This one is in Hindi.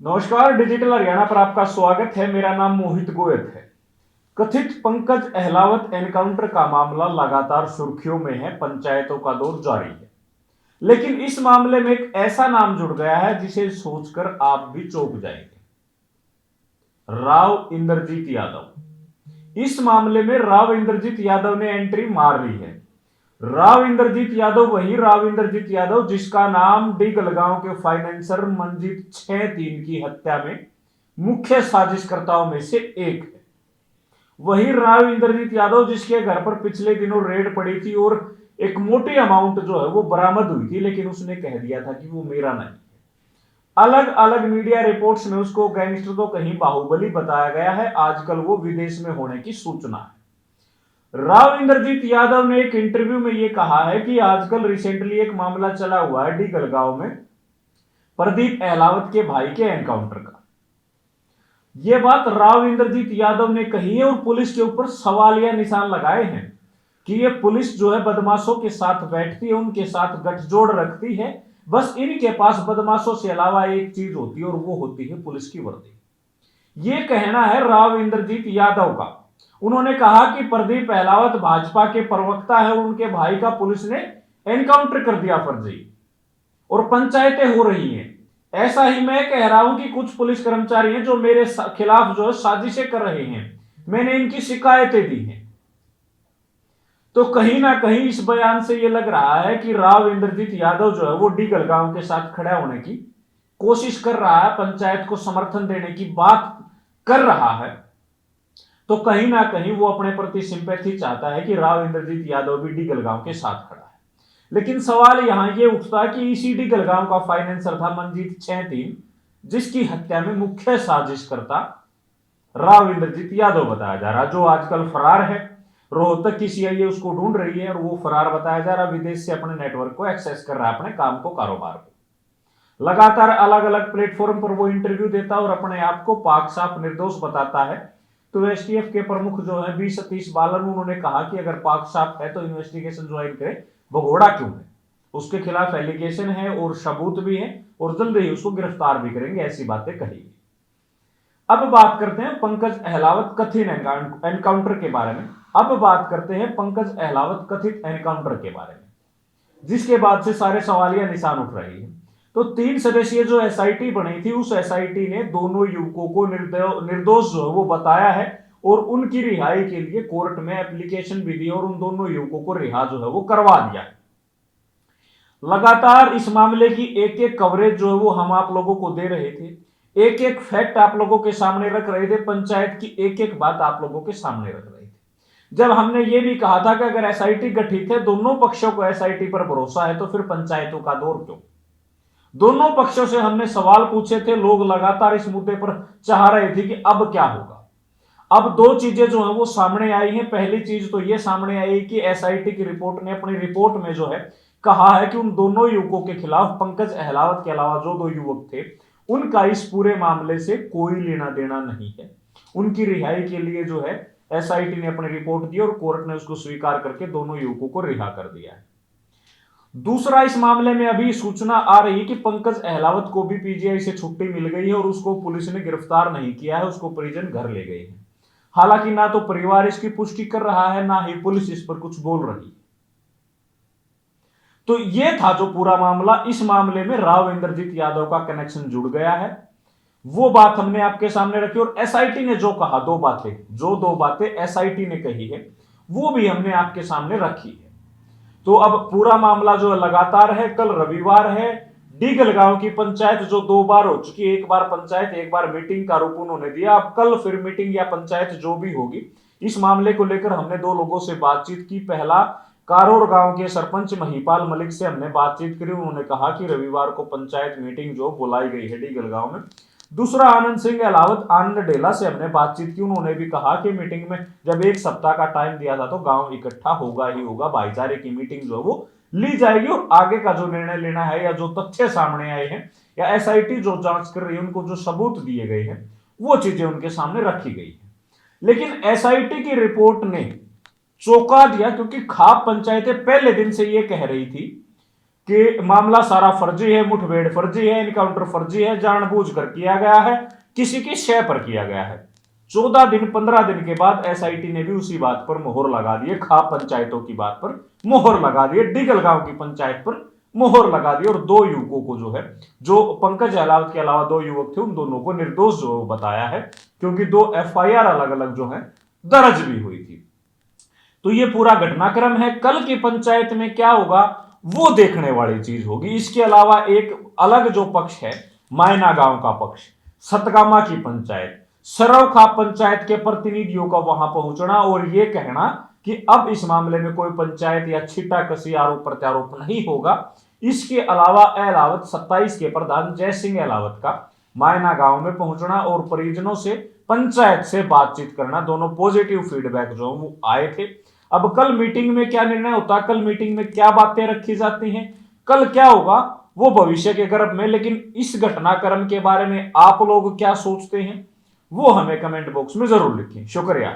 नमस्कार, डिजिटल हरियाणा पर आपका स्वागत है। मेरा नाम मोहित गोयल है। कथित पंकज अहलावत एनकाउंटर का मामला लगातार सुर्खियों में है। पंचायतों का दौर जारी है, लेकिन इस मामले में एक ऐसा नाम जुड़ गया है जिसे सोचकर आप भी चौंक जाएंगे। राव इंद्रजीत यादव। इस मामले में राव इंद्रजीत यादव ने एंट्री मार ली है। राव इंद्रजीत यादव वही राव इंद्रजीत यादव जिसका नाम डी गलगांव के फाइनेंसर मंजीत 6-3 की हत्या में मुख्य साजिशकर्ताओं में से एक है। वही राव इंद्रजीत यादव जिसके घर पर पिछले दिनों रेड पड़ी थी और एक मोटी अमाउंट जो है वो बरामद हुई थी, लेकिन उसने कह दिया था कि वो मेरा नहीं। अलग अलग मीडिया रिपोर्ट्स में उसको गैंगस्टर तो कहीं बाहुबली बताया गया है। आजकल वो विदेश में होने की सूचना है। राव इंद्रजीत यादव ने एक इंटरव्यू में यह कहा है कि आजकल रिसेंटली एक मामला चला हुआ है डी गलगांव में प्रदीप अहलावत के भाई के एनकाउंटर का। यह बात राव इंद्रजीत यादव ने कही है और पुलिस के ऊपर सवालिया निशान लगाए हैं कि यह पुलिस जो है बदमाशों के साथ बैठती है, उनके साथ गठजोड़ रखती है। बस इनके पास बदमाशों से अलावा एक चीज होती है और वो होती है पुलिस की वर्दी। ये कहना है राव इंद्रजीत यादव का। उन्होंने कहा कि प्रदीप अहलावत भाजपा के प्रवक्ता है और उनके भाई का पुलिस ने एनकाउंटर कर दिया फर्जी, और पंचायतें हो रही हैं। ऐसा ही मैं कह रहा हूं कि कुछ पुलिस कर्मचारी हैं जो मेरे खिलाफ जो है साजिशें कर रहे हैं। मैंने इनकी शिकायतें दी हैं। तो कहीं ना कहीं इस बयान से यह लग रहा है कि राव इंद्रजीत यादव जो है वो डी गलगांव के साथ खड़ा होने की कोशिश कर रहा है, पंचायत को समर्थन देने की बात कर रहा है। तो कहीं ना कहीं वो अपने प्रति सिंपैथी चाहता है कि राव इंद्रजीत यादव भी डी गलगांव के साथ खड़ा है। लेकिन सवाल यहां ये उठता है कि इसी डी गलगांव का फाइनेंसर था मंजीत 6-3, जिसकी हत्या में मुख्य साजिशकर्ता राव इंद्रजीत यादव बताया जा रहा, जो आजकल फरार है। रोहतक की सीआईए उसको ढूंढ रही है और वो फरार बताया जा रहा, विदेश से अपने नेटवर्क को एक्सेस कर रहा है, अपने काम को, कारोबार को। लगातार अलग अलग प्लेटफॉर्म पर वो इंटरव्यू देता और अपने आप को पाक साफ निर्दोष बताता है। तो एसटीएफ के प्रमुख जो है 20 सतीश बालन, उन्होंने कहा कि अगर पाक साफ है तो इन्वेस्टिगेशन ज्वाइन करे, भगोड़ा क्यों है। उसके खिलाफ एलिगेशन है और सबूत भी है और जल्द ही उसको गिरफ्तार भी करेंगे, ऐसी बातें कही। अब बात करते हैं पंकज अहलावत कथित एनकाउंटर के बारे में। अब बात करते हैं पंकज अहलावत कथित एनकाउंटर के बारे में, जिसके बाद से सारे सवालिया निशान उठ रही है। तो 3 सदस्यीय जो एसआईटी बनी थी, उस एसआईटी ने दोनों युवकों को निर्दोष जो है वो बताया है और उनकी रिहाई के लिए कोर्ट में एप्लीकेशन भी दी और उन दोनों युवकों को रिहा जो है वो करवा दिया है। लगातार इस मामले की एक एक कवरेज जो है वो हम आप लोगों को दे रहे थे, एक एक फैक्ट आप लोगों के सामने रख रहे थे, पंचायत की एक एक बात आप लोगों के सामने रख रहे थे। जब हमने ये भी कहा था कि अगर एसआईटी गठित है, दोनों पक्षों को एसआईटी पर भरोसा है, तो फिर पंचायतों का दौर क्यों। दोनों पक्षों से हमने सवाल पूछे थे। लोग लगातार इस मुद्दे पर चाह रहे थे कि अब क्या होगा। अब 2 चीजें जो है वो सामने आई हैं। पहली चीज तो ये सामने आई कि एसआईटी की रिपोर्ट ने अपनी रिपोर्ट में जो है कहा है कि उन दोनों युवकों के खिलाफ, पंकज अहलावत के अलावा जो 2 युवक थे, उनका इस पूरे मामले से कोई लेना देना नहीं है। उनकी रिहाई के लिए जो है एसआईटी ने अपनी रिपोर्ट दी और कोर्ट ने उसको स्वीकार करके दोनों युवकों को रिहा कर दिया है। दूसरा, इस मामले में अभी सूचना आ रही है कि पंकज अहलावत को भी पीजीआई से छुट्टी मिल गई है और उसको पुलिस ने गिरफ्तार नहीं किया है, उसको परिजन घर ले गए हैं। हालांकि ना तो परिवार इसकी पुष्टि कर रहा है, ना ही पुलिस इस पर कुछ बोल रही है। तो यह था जो पूरा मामला। इस मामले में राव इंद्रजीत यादव का कनेक्शन जुड़ गया है, वो बात हमने आपके सामने रखी। और एसआईटी ने जो कहा, 2 बातें एसआईटी ने कही है, वो भी हमने आपके सामने रखी है। तो अब पूरा मामला जो लगातार है, कल रविवार है, डी गलगांव की पंचायत जो 2 बार हो चुकी है, एक बार पंचायत, एक बार मीटिंग का रूप उन्होंने दिया। अब कल फिर मीटिंग या पंचायत जो भी होगी, इस मामले को लेकर हमने 2 लोगों से बातचीत की। पहला, कारोर गांव के सरपंच महिपाल मलिक से हमने बातचीत करी। उन्होंने कहा कि रविवार को पंचायत मीटिंग जो बुलाई गई है डी गलगांव में। दूसरा, आनंद सिंह अहलावत आनंद डेला से हमने बातचीत की। उन्होंने भी कहा कि मीटिंग में जब 1 सप्ताह का टाइम दिया था तो गांव इकट्ठा होगा ही होगा, भाईचारे की मीटिंग जो है वो ली जाएगी और आगे का जो निर्णय लेना है या जो तथ्य सामने आए हैं या एसआईटी जो जांच कर रही है, उनको जो सबूत दिए गए हैं, वो चीजें उनके सामने रखी गई है। लेकिन एसआईटी की रिपोर्ट ने चौंका दिया, क्योंकि खाप पंचायतें पहले दिन से ये कह रही थी कि मामला सारा फर्जी है, मुठभेड़ फर्जी है, इनकाउंटर फर्जी है, जानबूझकर किया गया है, किसी की शय पर किया गया है। 14 दिन 15 दिन के बाद एसआईटी ने भी उसी बात पर मोहर लगा दी, खाप पंचायतों की बात पर मोहर लगा दी, डिगलगांव की पंचायत पर मोहर लगा दी, और 2 युवकों को जो है, जो पंकज अहलावत के अलावा 2 युवक थे, उन दोनों को निर्दोष जो बताया है, क्योंकि 2 एफआईआर अलग अलग जो है दर्ज भी हुई थी। तो ये पूरा घटनाक्रम है। कल की पंचायत में क्या होगा वो देखने वाली चीज होगी। इसके अलावा एक अलग जो पक्ष है, मायना गांव का पक्ष, सतगामा की पंचायत, सरवखा पंचायत के प्रतिनिधियों का वहां पहुंचना और ये कहना कि अब इस मामले में कोई पंचायत या छिट्टा कसी आरोप प्रत्यारोप नहीं होगा। इसके अलावा अहलावत 27 के प्रधान जय सिंह अहलावत का मायना गांव में पहुंचना और परिजनों से, पंचायत से बातचीत करना, दोनों पॉजिटिव फीडबैक जो वो आए थे। अब कल मीटिंग में क्या निर्णय होता है, कल मीटिंग में क्या बातें रखी जाती हैं, कल क्या होगा वो भविष्य के गर्भ में। लेकिन इस घटनाक्रम के बारे में आप लोग क्या सोचते हैं वो हमें कमेंट बॉक्स में जरूर लिखें। शुक्रिया।